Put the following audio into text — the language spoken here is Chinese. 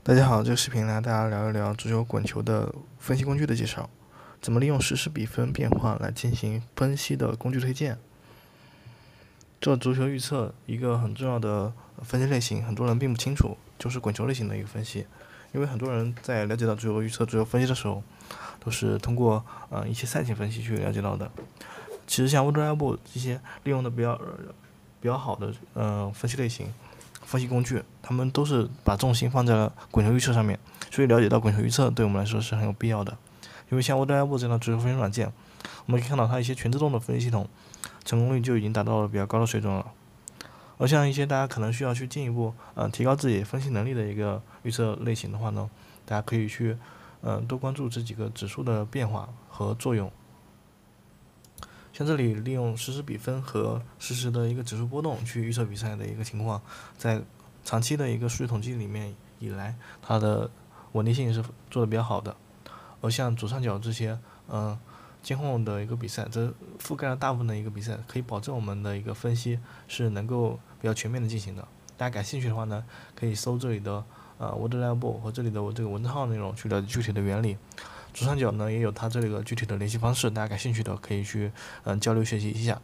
大家好，这个视频呢，大家聊一聊足球滚球的分析工具的介绍，怎么利用实时比分变化来进行分析的工具推荐。这足球预测一个很重要的分析类型，很多人并不清楚，就是滚球类型的一个分析。因为很多人在了解到足球预测、足球分析的时候，都是通过一些赛前分析去了解到的。其实像 Wordlab 这些利用的比较好的分析类型、分析工具，他们都是把重心放在了滚球预测上面，所以了解到滚球预测对我们来说是很有必要的。因为像 Wordlab 这样的足球分析软件，我们可以看到它一些全自动的分析系统成功率就已经达到了比较高的水准了。而像一些大家可能需要去进一步提高自己分析能力的一个预测类型的话呢，大家可以去多关注这几个指数的变化和作用。像这里利用实时比分和实时的一个指数波动去预测比赛的一个情况，在长期的一个数据统计里面以来，它的稳定性是做的比较好的。而像左上角这些监控的一个比赛，这覆盖了大部分的一个比赛，可以保证我们的一个分析是能够比较全面的进行的。大家感兴趣的话呢，可以搜这里的Wordlab 和这里的我这个文字号内容去了解具体的原理。左上角呢也有它这里的具体的联系方式，大家感兴趣的可以去交流学习一下。